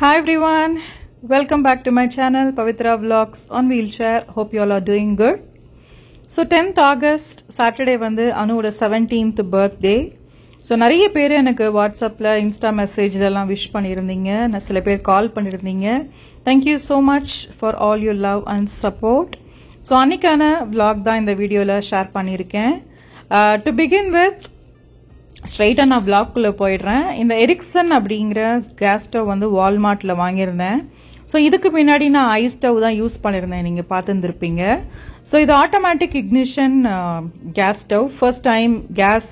Hi everyone, welcome back to my channel Pavitra Vlogs on Wheelchair. Hope you all are doing good. So 10th August Saturday வந்து அனுவோட 17th birthday. So நிறைய பேர் எனக்கு வாட்ஸ்அப்ல Insta message எல்லாம் wish பண்ணியிருந்தீங்க. நான் சில பேர் கால் பண்ணியிருந்தீங்க. Thank you so much for all your love and support. So அன்னைக்கான vlog தான் இந்த வீடியோல ஷேர் பண்ணியிருக்கேன். To begin with ஸ்ட்ரைட்டா நான் vlogக்குள்ள போயிடுறேன். இந்த எரிக்சன் அப்படிங்கிற கேஸ் ஸ்டவ் வந்து வால்மார்ட்ல வாங்கியிருந்தேன். ஸோ இதுக்கு முன்னாடி நான் ஐ ஸ்டவ் தான் யூஸ் பண்ணியிருந்தேன், நீங்க பார்த்துருப்பீங்க. ஸோ இது automatic ignition gas stove. First time gas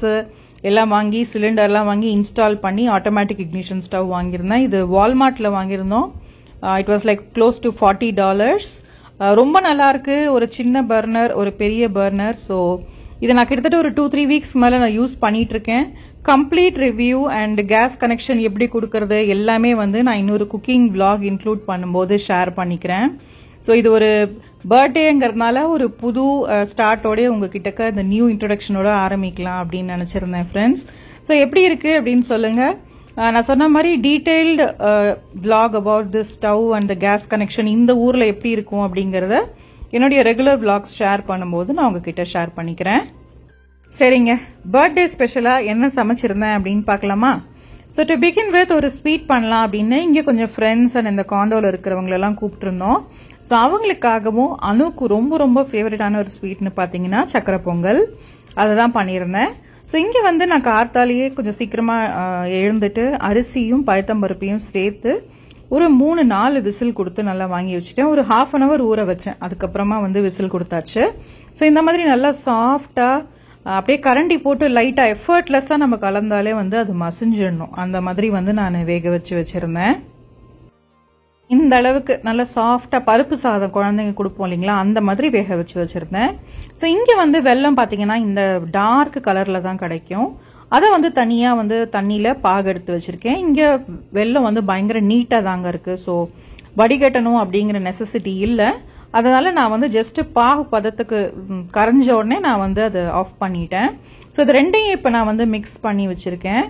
எல்லாம் வாங்கி சிலிண்டர்லாம் வாங்கி இன்ஸ்டால் பண்ணி ஆட்டோமேட்டிக் இக்னிஷன் ஸ்டவ் வாங்கியிருந்தேன். இது வால்மார்ட்ல வாங்கியிருந்தோம். It was like close to $40. ரொம்ப நல்லா இருக்கு. ஒரு சின்ன பர்னர், ஒரு பெரிய பர்னர். ஸோ இதை நான் கிட்டத்தட்ட ஒரு 2-3 வீக்ஸ் மேல நான் யூஸ் பண்ணிட்டு இருக்கேன். Complete review and gas connection எப்படி கொடுக்கறது எல்லாமே வந்து நான் இன்னொரு குக்கிங் vlog இன்க்ளூட் பண்ணும்போது ஷேர் பண்ணிக்கிறேன். ஸோ இது ஒரு பர்த்டேங்கிறதுனால ஒரு புது ஸ்டார்ட்டோட உங்ககிட்ட இந்த நியூ இன்ட்ரோடக்ஷனோட ஆரம்பிக்கலாம் அப்படின்னு நினைச்சிருந்தேன் ஃப்ரெண்ட்ஸ். ஸோ எப்படி இருக்கு அப்படின்னு சொல்லுங்க. நான் சொன்ன மாதிரி detailed vlog about this stove and the gas connection இந்த ஊர்ல எப்படி இருக்கும் அப்படிங்கறத என்னுடைய ரெகுலர் vlogs ஷேர் பண்ணும்போது நான் உங்ககிட்ட ஷேர் பண்ணிக்கிறேன். சரிங்க, பர்த்டே ஸ்பெஷலா என்ன சமைச்சிருந்தேன் அப்படின்னு பார்க்கலாமா? ஸோ டு பிகின் வித் ஒரு ஸ்வீட் பண்ணலாம் அப்படின்னு இங்க கொஞ்சம் ஃப்ரெண்ட்ஸ் அண்ட் இந்த காண்டோல இருக்கிறவங்களெல்லாம் கூப்பிட்டு இருந்தோம். ஸோ அவங்களுக்காகவும் அனுக்கு ரொம்ப ரொம்ப ஃபேவரட்டான ஒரு ஸ்வீட்னு பார்த்தீங்கன்னா சக்கரை பொங்கல், அதை தான் பண்ணியிருந்தேன். ஸோ இங்க வந்து நான் கார்த்தாலேயே கொஞ்சம் சீக்கிரமா எழுந்துட்டு அரிசியும் பயத்தம்பருப்பையும் சேர்த்து ஒரு 3-4 விசில் கொடுத்து நல்லா வாங்கி வச்சுட்டேன். ஒரு ½ அன் அவர் ஊற வச்சேன். அதுக்கப்புறமா வந்து விசில் கொடுத்தாச்சு. ஸோ இந்த மாதிரி நல்லா சாஃப்டா அப்படியே கரண்டி போட்டு லைட்டா எஃபர்ட்லெஸ்ஸா நம்ம கலந்தாலே வந்து அது மசிஞ்சிடணும். அந்த மாதிரி வந்து நான் வேக வச்சு வச்சிருந்தேன். இந்த அளவுக்கு நல்லா சாஃப்டா பருப்பு சாதம் குழந்தைங்க கொடுப்போம் இல்லைங்களா, அந்த மாதிரி வேக வச்சு வச்சிருந்தேன். ஸோ இங்க வந்து வெல்லம் பாத்தீங்கன்னா இந்த டார்க் கலர்ல தான் கிடைக்கும். அதை வந்து தனியா வந்து தண்ணியில பாகு எடுத்து வச்சிருக்கேன். இங்க வெல்லம் வந்து பயங்கர நீட்டா தாங்க இருக்கு. ஸோ வடிகட்டணும் அப்படிங்கிற நெசசிட்டி இல்ல. அதனால நான் வந்து ஜஸ்ட் பாகு பதத்துக்கு கரைஞ்ச உடனே நான் வந்து அதை ஆஃப் பண்ணிட்டேன். ஸோ இது ரெண்டையும் இப்ப நான் வந்து மிக்ஸ் பண்ணி வச்சிருக்கேன்.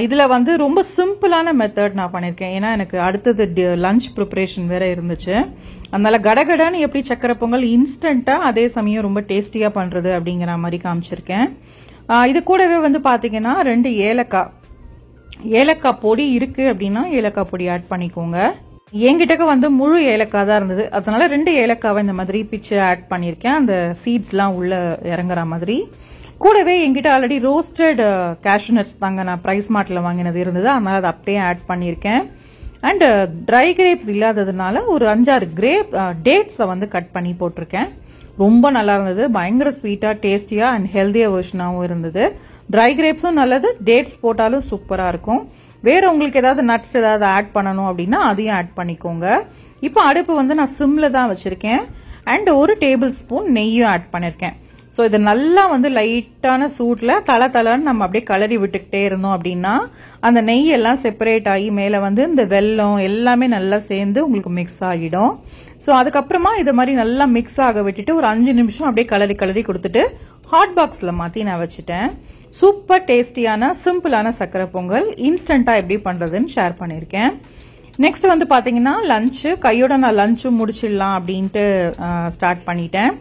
இதுல வந்து ரொம்ப சிம்பிளான மெத்தட் நான் பண்ணிருக்கேன். ஏன்னா எனக்கு அடுத்தது லஞ்ச் ப்ரிப்பரேஷன் வேற இருந்துச்சு. அதனால கடகடான்னு எப்படி சக்கரை பொங்கல் இன்ஸ்டன்டா அதே சமயம் ரொம்ப டேஸ்டியா பண்றது அப்படிங்கிற மாதிரி காமிச்சிருக்கேன். இது கூடவே வந்து பாத்தீங்கன்னா 2 ஏலக்காய் பொடி இருக்கு அப்படின்னா ஏலக்காய் பொடி ஆட் பண்ணிக்கோங்க. என்கிட்ட வந்து முழு ஏலக்காய் தான் இருந்தது, அதனால 2 ஏலக்காவை இந்த மாதிரி பிச்சு ஆட் பண்ணிருக்கேன், அந்த சீட்ஸ் எல்லாம் உள்ள இறங்குற மாதிரி. கூடவே என்கிட்ட ஆல்ரெடி ரோஸ்டட் கேஷ்யூநட்ஸ் தாங்க நான் பிரைஸ் மார்ட்ல வாங்கினது இருந்தது, அதனால அதை அப்படியே ஆட் பண்ணிருக்கேன். அண்ட் ட்ரை கிரேப்ஸ் இல்லாததுனால ஒரு 5-6 டேட்ஸை வந்து கட் பண்ணி போட்டிருக்கேன். ரொம்ப நல்லா இருந்தது. பயங்கர ஸ்வீட்டா டேஸ்டியா அண்ட் ஹெல்தியா வெர்ஷனாவும் இருந்தது. ட்ரை கிரேப்ஸும் நல்லது, டேட்ஸ் போட்டாலும் சூப்பரா இருக்கும். வேற உங்களுக்கு ஏதாவது நட்ஸ் ஏதாவது ஆட் பண்ணணும் அப்படின்னா அதையும் ஆட் பண்ணிக்கோங்க. இப்போ அடுப்பு வந்து நான் சிம்ல தான் வச்சிருக்கேன். அண்ட் 1 டேபிள் ஸ்பூன் நெய்யும் ஆட் பண்ணிருக்கேன். ஸோ இது நல்லா வந்து லைட்டான சூட்ல தளன்னு நம்ம அப்படியே கலரி விட்டுக்கிட்டே இருந்தோம் அப்படின்னா அந்த நெய் எல்லாம் செப்பரேட் ஆகி மேல வந்து இந்த வெல்லம் எல்லாமே நல்லா சேர்ந்து உங்களுக்கு மிக்ஸ் ஆகிடும். ஸோ அதுக்கப்புறமா இது மாதிரி நல்லா மிக்ஸ் ஆக விட்டுட்டு ஒரு 5 நிமிஷம் அப்படியே கலரி கொடுத்துட்டு ஹாட் பாக்ஸ்ல மாத்தி நான் வச்சுட்டேன். சூப்பர் டேஸ்டியான சிம்பிளான சக்கரை பொங்கல் இன்ஸ்டன்டா எப்படி பண்றதுன்னு ஷேர் பண்ணிருக்கேன். நெக்ஸ்ட் வந்து பாத்தீங்கன்னா லஞ்சு கையோட நான் லஞ்சும் முடிச்சிடலாம் அப்படின்ட்டு ஸ்டார்ட் பண்ணிட்டேன்.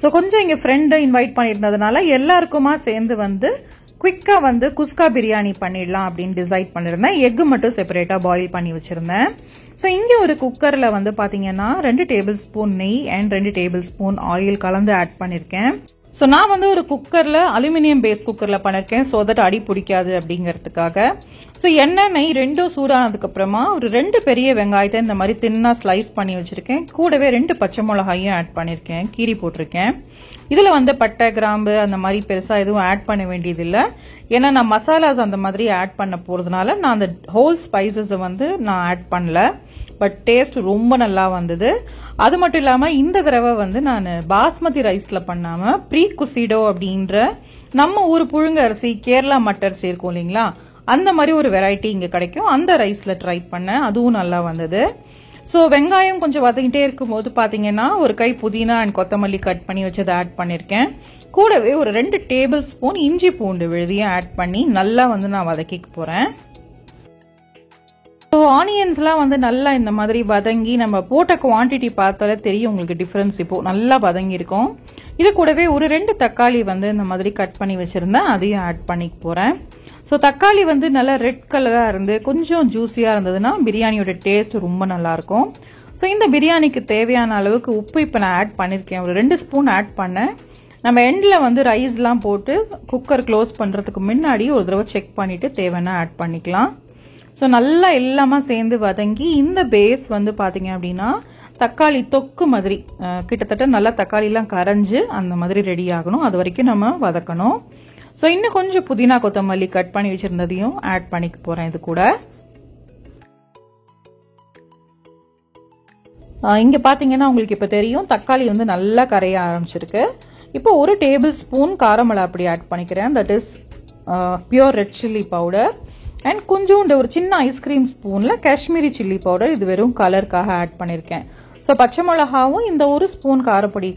ஸோ கொஞ்சம் இங்க ஃப்ரெண்டை இன்வைட் பண்ணிருந்ததுனால எல்லாருக்குமா சேர்ந்து வந்து குவிக்கா வந்து குஸ்கா பிரியாணி பண்ணிடலாம் அப்படின்னு டிசைட் பண்ணிருந்தேன். எக் மட்டும் செப்பரேட்டா பாயில் பண்ணி வச்சிருந்தேன். ஸோ இங்க ஒரு குக்கர்ல வந்து பாத்தீங்கன்னா 2 டேபிள் ஸ்பூன் நெய் அண்ட் 2 டேபிள் ஸ்பூன் ஆயில் கலந்து ஆட் பண்ணிருக்கேன். ஸோ நான் வந்து ஒரு குக்கர்ல அலுமினியம் பேஸ் குக்கர்ல பண்ணிருக்கேன், ஸோ தட் அடி பிடிக்காது அப்படிங்கறதுக்காக. ஸோ எண்ணெய் நெய் ரெண்டும் சூடானதுக்கு அப்புறமா ஒரு 2 பெரிய வெங்காயத்தை இந்த மாதிரி தின்னா ஸ்லைஸ் பண்ணி வச்சிருக்கேன். கூடவே 2 பச்சை மிளகாயும் ஆட் பண்ணிருக்கேன், கீரி போட்டிருக்கேன். இதுல வந்து பட்டை கிராம்பு அந்த மாதிரி பெருசா எதுவும் ஆட் பண்ண வேண்டியது இல்ல. ஏன்னா நான் மசாலாஸ் அந்த மாதிரி ஆட் பண்ண போறதுனால நான் அந்த ஹோல் ஸ்பைசஸ் வந்து நான் ஆட் பண்ணல. பட் டேஸ்ட் ரொம்ப நல்லா வந்தது. அது மட்டும் இல்லாம இந்த தடவை வந்து நான் பாஸ்மதி ரைஸ்ல பண்ணாம ப்ரீ குசிடோ அப்படின்ற நம்ம ஊர் புழுங்க அரிசி கேரளா மட்டரிசி இருக்கும் இல்லைங்களா, அந்த மாதிரி ஒரு வெரைட்டி இங்க கிடைக்கும், அந்த ரைஸ்ல ட்ரை பண்ணேன். அதுவும் நல்லா வந்தது. ஸோ வெங்காயம் கொஞ்சம் வதங்கிட்டே இருக்கும் போது பாத்தீங்கன்னா ஒரு கை புதினா அண்ட் கொத்தமல்லி கட் பண்ணி வச்சதை ஆட் பண்ணிருக்கேன். கூடவே ஒரு 2 டேபிள் ஸ்பூன் இஞ்சி பூண்டு விழுதியும் ஆட் பண்ணி நல்லா வந்து நான் வதக்கிக்க போறேன். ஸோ ஆனியன்ஸ்லாம் வந்து நல்லா இந்த மாதிரி வதங்கி நம்ம போட்ட குவான்டிட்டி பார்த்தாலே தெரியும் உங்களுக்கு டிஃப்ரென்ஸ். இப்போ நல்லா வதங்கி இருக்கும். இது கூடவே ஒரு 2 தக்காளி வந்து இந்த மாதிரி கட் பண்ணி வச்சிருந்தேன், அதையும் ஆட் பண்ணிக்க போறேன். ஸோ தக்காளி வந்து நல்லா ரெட் கலராக இருந்து கொஞ்சம் ஜூஸியாக இருந்ததுன்னா பிரியாணியோட டேஸ்ட் ரொம்ப நல்லா இருக்கும். ஸோ இந்த பிரியாணிக்கு தேவையான அளவுக்கு உப்பு இப்போ நான் ஆட் பண்ணியிருக்கேன். ஒரு 2 ஸ்பூன் ஆட் பண்ணேன். நம்ம எண்டில் வந்து ரைஸ்லாம் போட்டு குக்கர் க்ளோஸ் பண்ணுறதுக்கு முன்னாடி ஒரு தடவை செக் பண்ணிட்டு தேவைன்னா ஆட் பண்ணிக்கலாம். ஸோ நல்லா எல்லாமே சேர்ந்து வதங்கி இந்த பேஸ் வந்து பார்த்தீங்க அப்படின்னா தக்காளி தொக்கு மாதிரி கிட்டத்தட்ட நல்லா தக்காளிலாம் கரைஞ்சு அந்த மாதிரி ரெடி ஆகணும். அது வரைக்கும் நம்ம வதக்கணும். ஸோ இன்னும் கொஞ்சம் புதினா கொத்தமல்லி கட் பண்ணி வச்சிருந்ததையும் ஆட் பண்ணிக்க போறேன். இது கூட இங்க பாத்தீங்கன்னா உங்களுக்கு இப்ப தெரியும் தக்காளி வந்து நல்லா கரைய ஆரம்பிச்சிருக்கு. இப்போ 1 டேபிள் ஸ்பூன் காரமிளகாய் ஆட் பண்ணிக்கிறேன். That is pure red chilli powder. And கொஞ்சோண்டு ஒரு சின்ன ஐஸ்கிரீம் ஸ்பூன்ல காஷ்மீரி சில்லி பவுடர், இது வெறும் கலருக்காக ஆட் பண்ணிருக்கேன். ஸோ பச்சை மிளகாவும் இந்த 1 ஸ்பூன் காரப்பொடி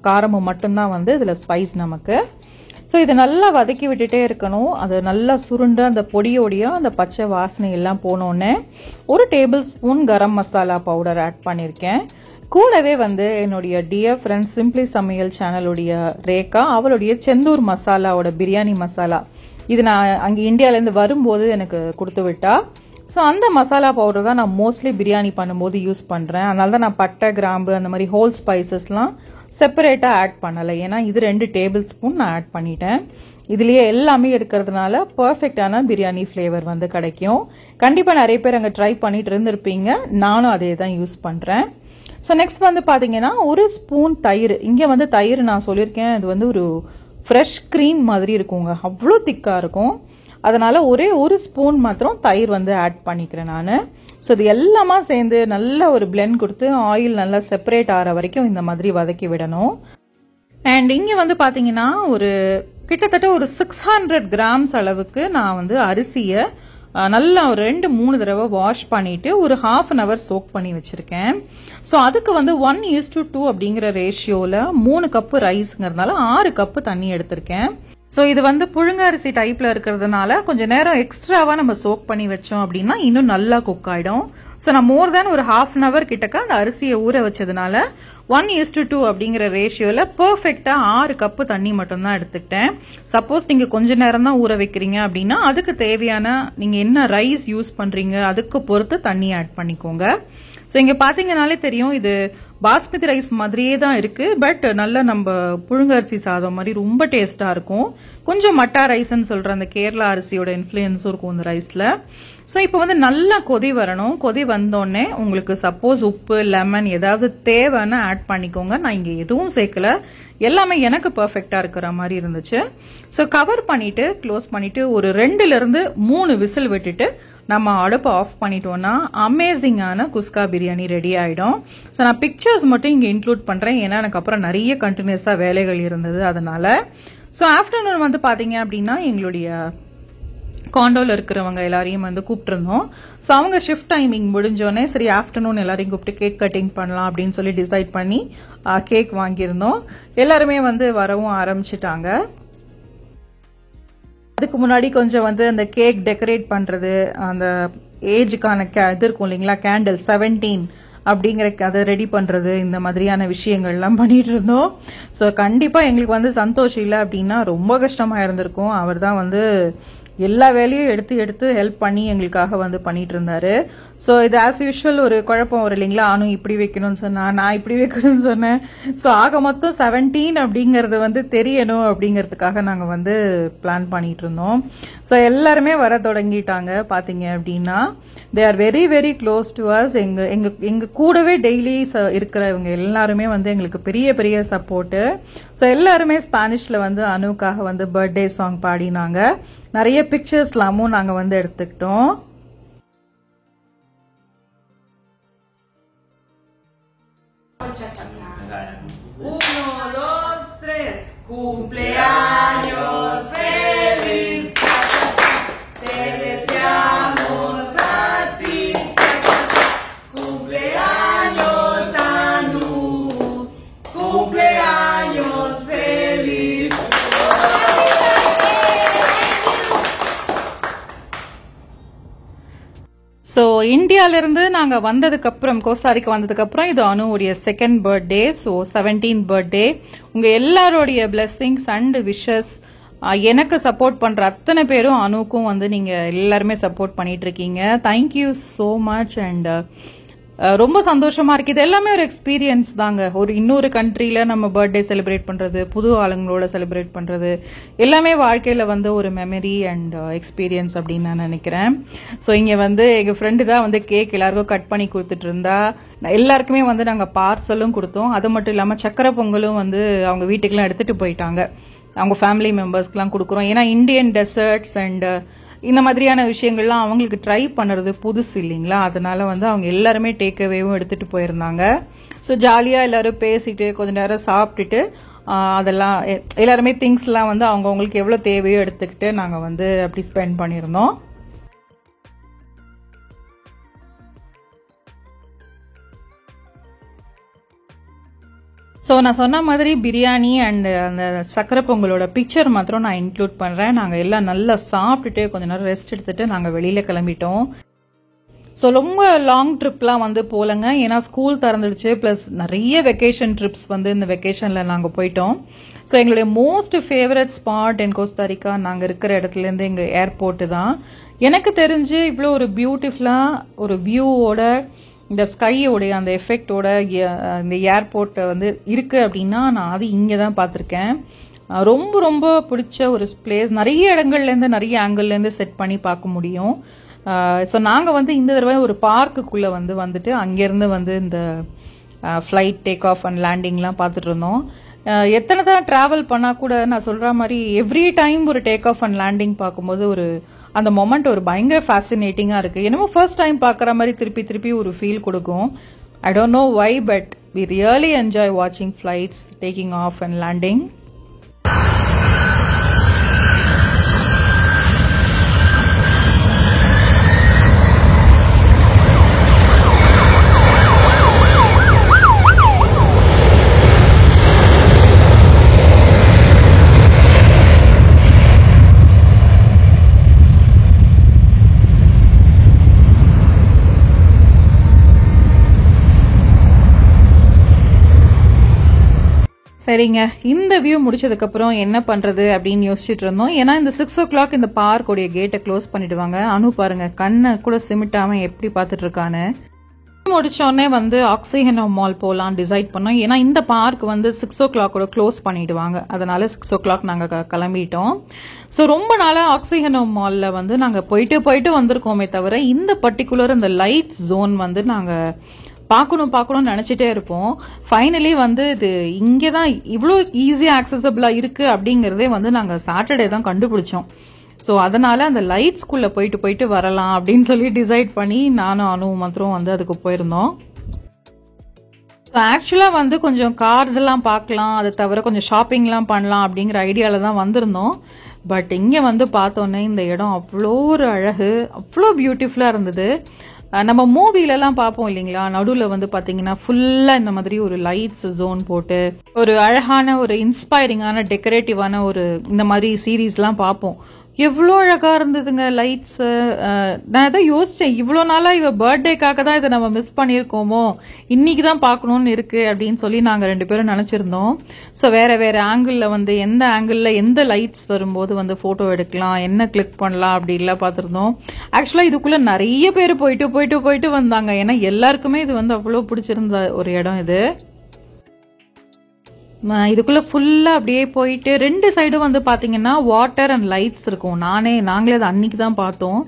காரமும் மட்டும்தான் வந்து இதுல ஸ்பைஸ் நமக்கு. ஸோ இதை நல்லா வதக்கி விட்டுட்டே இருக்கணும். அது நல்லா சுருண்டு அந்த பொடியோடையா அந்த பச்சை வாசனை எல்லாம் போனோடனே 1 table spoon garam masala powder add பண்ணியிருக்கேன். கூடவே வந்து என்னுடைய டியர் ஃப்ரெண்ட் சிம்பிளி சமையல் சேனலுடைய ரேகா அவளுடைய செந்தூர் மசாலாவோட பிரியாணி மசாலா, இது நான் அங்கே இந்தியாவிலேருந்து வரும்போது எனக்கு கொடுத்து விட்டா. ஸோ அந்த மசாலா பவுடர் தான் நான் மோஸ்ட்லி பிரியாணி பண்ணும்போது யூஸ் பண்ணுறேன். அதனால தான் நான் பட்டை கிராம்பு அந்த மாதிரி ஹோல் ஸ்பைசஸ்லாம் செப்பரேட்டாக ஆட் பண்ணலை. ஏன்னா இது 2 டேபிள் ஸ்பூன் நான் ஆட் பண்ணிட்டேன். இதுலயே எல்லாமே இருக்கிறதுனால பர்ஃபெக்டான பிரியாணி ஃப்ளேவர் வந்து கிடைக்கும். கண்டிப்பாக நிறைய பேர் அங்கே ட்ரை பண்ணிட்டு இருந்திருப்பீங்க. நானும் அதே தான் யூஸ் பண்ணுறேன். ஸோ நெக்ஸ்ட் வந்து பார்த்தீங்கன்னா 1 ஸ்பூன் தயிர். இங்கே வந்து தயிர் நான் சொல்லியிருக்கேன், இது வந்து ஒரு ஃப்ரெஷ் க்ரீம் மாதிரி இருக்குங்க, அவ்வளோ திக்காக இருக்கும். அதனால ஒரே 1 ஸ்பூன் மாத்திரம் தயிர் வந்து ஆட் பண்ணிக்கிறேன் நான். ஸோ இது எல்லாமே சேர்ந்து நல்ல ஒரு பிளெண்ட் கொடுத்து ஆயில் நல்லா செப்பரேட் ஆகிற வரைக்கும் இந்த மாதிரி வதக்கி விடணும். அண்ட் இங்கே வந்து பார்த்தீங்கன்னா ஒரு கிட்டத்தட்ட ஒரு 600 கிராம்ஸ் அளவுக்கு நான் வந்து அரிசியை நல்லா ஒரு 2-3 தடவை வாஷ் பண்ணிட்டு ஒரு ½ an hour சோக் பண்ணி வச்சிருக்கேன். ஸோ அதுக்கு வந்து 1:2 அப்படிங்கிற ரேஷியோல 3 கப்பு ரைஸ்ங்கிறதுனால 6 கப்பு தண்ணி எடுத்திருக்கேன். ஸோ இது வந்து புழுங்க அரிசி டைப்ல இருக்கிறதுனால கொஞ்சம் நேரம் எக்ஸ்ட்ராவா நம்ம சோக் பண்ணி வச்சோம் அப்படின்னா இன்னும் நல்லா குக் ஆயிடும். ஸோ நான் மோர் தேன் ஒரு ½ an hour கிட்டக்க அந்த அரிசியை ஊற வச்சதுனால 1:2 அப்படிங்கிற ரேஷியோல பெர்ஃபெக்டா 6 கப்பு தண்ணி மட்டும் தான் எடுத்துக்கிட்டேன். சப்போஸ் நீங்க கொஞ்ச நேரம் தான் ஊற வைக்கிறீங்க அப்படின்னா அதுக்கு தேவையான நீங்க என்ன ரைஸ் யூஸ் பண்றீங்க அதுக்கு பொறுத்து தண்ணி ஆட் பண்ணிக்கோங்க. ஸோ இங்க பாத்தீங்கன்னாலே தெரியும் இது பாஸ்மதி ரைஸ் மாதிரியே தான் இருக்கு. பட் நல்லா நம்ம புழுங்கரிசி சாதம் மாதிரி ரொம்ப டேஸ்டா இருக்கும். கொஞ்சம் மட்டா ரைஸ்ன்னு சொல்ற அந்த கேரளா அரிசியோட இன்ஃபுளுன்ஸும் இருக்கும் இந்த ரைஸ்ல. ஸோ இப்போ வந்து நல்லா கொதி வரணும். கொதி வந்தோடனே உங்களுக்கு சப்போஸ் உப்பு லெமன் ஏதாவது தேவைன்னு ஆட் பண்ணிக்கோங்க. நான் இங்க எதுவும் சேர்க்கல, எல்லாமே எனக்கு பெர்ஃபெக்டா இருக்கிற மாதிரி இருந்துச்சு. ஸோ கவர் பண்ணிட்டு க்ளோஸ் பண்ணிட்டு ஒரு 2-3 விசில் விட்டுட்டு நம்ம அடுப்பை ஆஃப் பண்ணிட்டோம்னா அமேசிங்கான குஸ்கா பிரியாணி ரெடி ஆயிடும். ஸோ நான் பிக்சர்ஸ் மட்டும் இங்க இன்க்ளூட் பண்றேன், ஏன்னா எனக்கு அப்புறம் நிறைய கண்டினியூஸா வேலைகள் இருந்தது அதனால. ஸோ ஆஃப்டர்நூன் வந்து பாத்தீங்க அப்படின்னா எங்களுடைய காண்டோல இருக்கிறவங்க எல்லாரையும் வந்து கூப்பிட்டுருந்தோம். ஸோ அவங்க ஷிஃப்ட் டைமிங் முடிஞ்சோடனே சரி ஆஃப்டர்நூன் எல்லாரையும் கூப்பிட்டு கேக் கட்டிங் பண்ணலாம் அப்படின்னு சொல்லி டிசைட் பண்ணி கேக் வாங்கியிருந்தோம். எல்லாருமே வந்து வரவும் ஆரம்பிச்சிட்டாங்க. அதுக்கு முன்னாடி கொஞ்சம் வந்து அந்த கேக் டெக்கரேட் பண்றது, அந்த ஏஜுக்கான இது இருக்கும் இல்லைங்களா, கேண்டில் 17 அப்படிங்கிற அதை ரெடி பண்றது, இந்த மாதிரியான விஷயங்கள்லாம் பண்ணிட்டு இருந்தோம். ஸோ கண்டிப்பா எங்களுக்கு வந்து சந்தோஷம் இல்லை அப்படின்னா ரொம்ப கஷ்டமா இருந்திருக்கும். அவர் தான் வந்து எல்லா வேலையும் எடுத்து ஹெல்ப் பண்ணி எங்களுக்காக வந்து பண்ணிட்டு இருந்தாரு. ஸோ இது ஆஸ் யூஷுவல் ஒரு குழப்பம் வரும் இல்லைங்களா, நானும் இப்படி வைக்கணும்னு சொன்னா நான் இப்படி வைக்கணும்னு சொன்னேன். ஸோ ஆக மொத்தம் 17 அப்படிங்கறது வந்து தெரியணும் அப்படிங்கறதுக்காக நாங்க வந்து பிளான் பண்ணிட்டு இருந்தோம். ஸோ எல்லாருமே வர தொடங்கிட்டாங்க. பாத்தீங்க அப்படின்னா they are very very close to us. எங்க கூடவே டெய்லி இருக்கிறவங்க எல்லாருமே வந்து எங்களுக்கு பெரிய பெரிய சப்போர்ட். ஸோ எல்லாருமே ஸ்பானிஷ்ல வந்து அனுக்காக வந்து பர்த்டே சாங் பாடினாங்க. நிறைய பிக்சர்ஸ்லாமும் நாங்க வந்து எடுத்துக்கிட்டோம். ஸோ இந்தியாவிலிருந்து நாங்கள் வந்ததுக்கப்புறம் கோஸ்டாரிக்கா வந்ததுக்கப்புறம் இது அனுவுடைய second birthday. So 17th birthday. உங்கள் எல்லாரோடைய பிளெஸ்ஸிங்ஸ் அண்ட் விஷஸ், எனக்கு சப்போர்ட் பண்ணுற அத்தனை பேரும் அனுவுக்கும் வந்து நீங்கள் எல்லாருமே சப்போர்ட் பண்ணிட்டு இருக்கீங்க. Thank you so much. அண்ட் ரொம்ப சந்தோஷமா இருக்கு. இது எல்லாமே ஒரு எக்ஸ்பீரியன்ஸ் தாங்க. ஒரு இன்னொரு கண்ட்ரியில நம்ம பர்த்டே செலிப்ரேட் பண்றது, புது ஆளுங்களோட செலிப்ரேட் பண்றது எல்லாமே வாழ்க்கையில வந்து ஒரு மெமரி அண்ட் எக்ஸ்பீரியன்ஸ் அப்படின்னு நான் நினைக்கிறேன். ஸோ இங்க வந்து எங்க ஃப்ரெண்டு தான் வந்து கேக் எல்லாருக்கும் கட் பண்ணி கொடுத்துட்டு இருந்தா. எல்லாருக்குமே வந்து நாங்கள் பார்சலும் கொடுத்தோம். அது மட்டும் இல்லாமல் சக்கரை பொங்கலும் வந்து அவங்க வீட்டுக்கெல்லாம் எடுத்துட்டு போயிட்டாங்க. அவங்க ஃபேமிலி மெம்பர்ஸ்க்குலாம் கொடுக்குறோம். ஏன்னா இந்தியன் டெசர்ட்ஸ் அண்ட் இந்த மாதிரியான விஷயங்கள்லாம் அவங்களுக்கு ட்ரை பண்ணுறது புதுசு இல்லைங்களா, அதனால வந்து அவங்க எல்லாருமே டேக் அவேவும் எடுத்துட்டு போயிருந்தாங்க. ஸோ ஜாலியாக எல்லாரும் பேசிட்டு கொஞ்ச நேரம் சாப்பிட்டுட்டு அதெல்லாம் எல்லாருமே திங்ஸ்லாம் வந்து அவங்களுக்கு எவ்வளோ தேவையோ எடுத்துக்கிட்டு நாங்கள் வந்து அப்படி ஸ்பெண்ட் பண்ணியிருந்தோம். ஸோ நான் சொன்ன மாதிரி பிரியாணி அண்ட் அந்த சக்கரை பொங்கலோட பிக்சர் மாத்திரம் நான் இன்க்ளூட் பண்ணுறேன். நாங்கள் எல்லாம் நல்லா சாப்பிட்டுட்டு கொஞ்ச நேரம் ரெஸ்ட் எடுத்துட்டு நாங்கள் வெளியில் கிளம்பிட்டோம். ஸோ ரொம்ப லாங் ட்ரிப்லாம் வந்து போகலங்க, ஏன்னா ஸ்கூல் திறந்துடுச்சு. ப்ளஸ் நிறைய வெக்கேஷன் ட்ரிப்ஸ் வந்து இந்த வெக்கேஷனில் நாங்கள் போயிட்டோம். ஸோ எங்களுடைய மோஸ்ட் ஃபேவரட் ஸ்பாட் இன் கோஸ்டாரிக்கா நாங்கள் இருக்கிற இடத்துலேருந்து எங்கள் ஏர்போர்ட்டு தான். எனக்கு தெரிஞ்சு இவ்வளோ ஒரு பியூட்டிஃபுல்லாக ஒரு வியூவோட இந்த ஸ்கையோடைய அந்த எஃபெக்டோட இந்த ஏர்போர்ட் வந்து இருக்கு அப்படின்னா நான் அது இங்கே தான் பார்த்துருக்கேன். ரொம்ப ரொம்ப பிடிச்ச ஒரு பிளேஸ். நிறைய இடங்கள்லேருந்து நிறைய ஆங்கிள்லேருந்து செட் பண்ணி பார்க்க முடியும். ஸோ நாங்கள் வந்து இந்த தடவை ஒரு பார்க்குக்குள்ளே வந்துட்டு அங்கேருந்து வந்து இந்த ஃப்ளைட் டேக் ஆஃப் அண்ட் லேண்டிங்லாம் பார்த்துட்டு இருந்தோம். எத்தனை தான் ட்ராவல் பண்ணால் கூட நான் சொல்கிற மாதிரி எவ்ரி டைம் ஒரு டேக் ஆஃப் அண்ட் லேண்டிங் பார்க்கும்போது ஒரு அந்த மொமெண்ட் ஒரு பயங்கர ஃபேசினேட்டிங்காக இருக்குது. என்னமோ ஃபர்ஸ்ட் டைம் பார்க்குற மாதிரி திருப்பி திருப்பி ஒரு ஃபீல் கொடுக்கும். I don't know why, but we really enjoy வாட்சிங் flights taking off and landing. சரிங்க, இந்த வியூ முடிச்சதுக்கப்புறம் என்ன பண்ணுறது அப்படின்னு யோசிச்சுட்டு இருந்தோம். ஏன்னா இந்த 6 o'clock இந்த பார்க்கோடைய கேட்டை க்ளோஸ் பண்ணிடுவாங்க. அனு பாருங்க கண்ணை கூட சிமிட்டாமல் எப்படி பார்த்துட்டு இருக்கான்னு. முடிச்சோடனே வந்து ஆக்சிஜன் மால் போகலாம் டிசைட் பண்ணோம். ஏன்னா இந்த பார்க் வந்து 6 o'clock க்ளோஸ் பண்ணிடுவாங்க. அதனால 6 o'clock நாங்கள் கிளம்பிட்டோம். ஸோ ரொம்ப நாளாக ஆக்சிஜன் மாலில் வந்து நாங்கள் போயிட்டு வந்திருக்கோமே தவிர இந்த பர்டிகுலர் இந்த லைட் ஜோன் வந்து நாங்கள் பார்க்கணும்னு நினச்சிட்டே இருப்போம். ஃபைனலி வந்து இது இங்கே தான் இவ்வளோ ஈஸியாக ஆக்சசபிளாக இருக்குது அப்படிங்கிறதே வந்து நாங்கள் சாட்டர்டே தான் கண்டுபிடிச்சோம். ஸோ அதனால அந்த லைட்ஸ்குள்ளே போயிட்டு வரலாம் அப்படின்னு சொல்லி டிசைட் பண்ணி நானும் அனுவும் மாத்திரம் வந்து அதுக்கு போயிருந்தோம். ஆக்சுவலாக வந்து கொஞ்சம் கார்ஸ் எல்லாம் பார்க்கலாம், அது தவிர கொஞ்சம் ஷாப்பிங்லாம் பண்ணலாம் அப்படிங்கிற ஐடியாவில் தான் வந்திருந்தோம். பட் இங்கே வந்து பார்த்தோன்னே இந்த இடம் அவ்வளோ ஒரு அழகு, அவ்வளோ பியூட்டிஃபுல்லாக இருந்தது. நம்ம மூவிலெல்லாம் பார்ப்போம் இல்லைங்களா, நடுவில் வந்து பார்த்தீங்கன்னா ஃபுல்லாக இந்த மாதிரி ஒரு லைட்ஸ் ஜோன் போட்டு ஒரு அழகான ஒரு இன்ஸ்பைரிங்கான டெக்கரேட்டிவான ஒரு இந்த மாதிரி சீரீஸ்லாம் பார்ப்போம். எவ்வளோ அழகா இருந்ததுங்க லைட்ஸ். நான் எதை யோசிச்சேன், இவ்வளோ நாளா இவ பர்த்டேக்காக தான் இதை நம்ம மிஸ் பண்ணியிருக்கோமோ, இன்னைக்கு தான் பார்க்கணும்னு இருக்கு அப்படின்னு சொல்லி நாங்கள் 2 பேரும் நினைச்சிருந்தோம். ஸோ வேற ஆங்கிளில் வந்து எந்த ஆங்கிளில் எந்த லைட்ஸ் வரும்போது வந்து போட்டோ எடுக்கலாம், என்ன கிளிக் பண்ணலாம் அப்படின்லாம் பார்த்துருந்தோம். ஆக்சுவலாக இதுக்குள்ள நிறைய பேர் போயிட்டு வந்தாங்க. ஏன்னா எல்லாருக்குமே இது வந்து அவ்வளோ பிடிச்சிருந்த ஒரு இடம் இது. இதுக்குள்ள ஃபுல்லா அப்படியே போயிட்டு 2 சைடும் வந்து பாத்தீங்கன்னா வாட்டர் அண்ட் லைட்ஸ் இருக்கும். நாங்களே அதை அன்னைக்கு தான் பார்த்தோம்.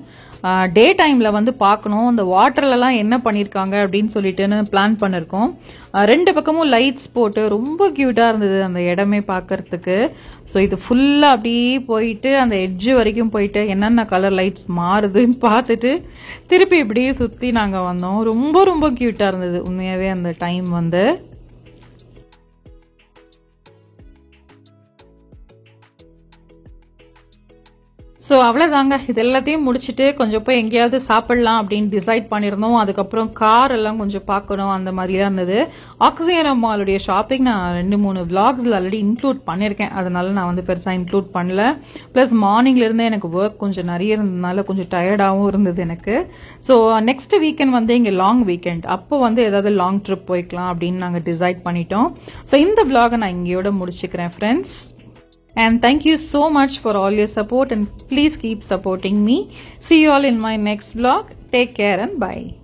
டே டைம்ல வந்து பார்க்கணும் அந்த வாட்டர்லாம் என்ன பண்ணிருக்காங்க அப்படின்னு சொல்லிட்டு பிளான் பண்ணிருக்கோம். 2 பக்கமும் லைட்ஸ் போட்டு ரொம்ப கியூட்டா இருந்தது அந்த இடமே பார்க்கறதுக்கு. ஸோ இது ஃபுல்லா அப்படியே போயிட்டு அந்த எட்ஜ் வரைக்கும் போயிட்டு என்னென்ன கலர் லைட்ஸ் மாறுதுன்னு பார்த்துட்டு திருப்பி இப்படியே சுத்தி நாங்க வந்தோம். ரொம்ப ரொம்ப கியூட்டா இருந்தது உண்மையாவே அந்த டைம் வந்து. ஸோ அவ்வளோதாங்க, இது எல்லாத்தையும் முடிச்சுட்டு கொஞ்சம் போய் எங்கேயாவது சாப்பிடலாம் அப்படின்னு டிசைட் பண்ணியிருந்தோம். அதுக்கப்புறம் கார் எல்லாம் கொஞ்சம் பார்க்கணும், அந்த மாதிரிலாம் இருந்தது. ஆக்சிஜன் மாலுடைய ஷாப்பிங் நான் 2-3 vlogsல ஆல்ரெடி இன்க்ளூட் பண்ணியிருக்கேன், அதனால நான் வந்து பெருசாக இன்க்ளூட் பண்ணல. ப்ளஸ் மார்னிங்லேருந்தே எனக்கு ஒர்க் கொஞ்சம் நிறைய இருந்ததுனால கொஞ்சம் டயர்டாகவும் இருந்தது எனக்கு. ஸோ நெக்ஸ்ட் வீக்கெண்ட் வந்து இங்கே லாங் வீக்கெண்ட், அப்போ வந்து ஏதாவது லாங் ட்ரிப் போய்க்கலாம் அப்படின்னு நாங்கள் டிசைட் பண்ணிட்டோம். ஸோ இந்த vlog நான் இங்கேயோட முடிச்சுக்கிறேன் friends. And thank you so much for all your support, and please keep supporting me. See you all in my next vlog. Take care and bye.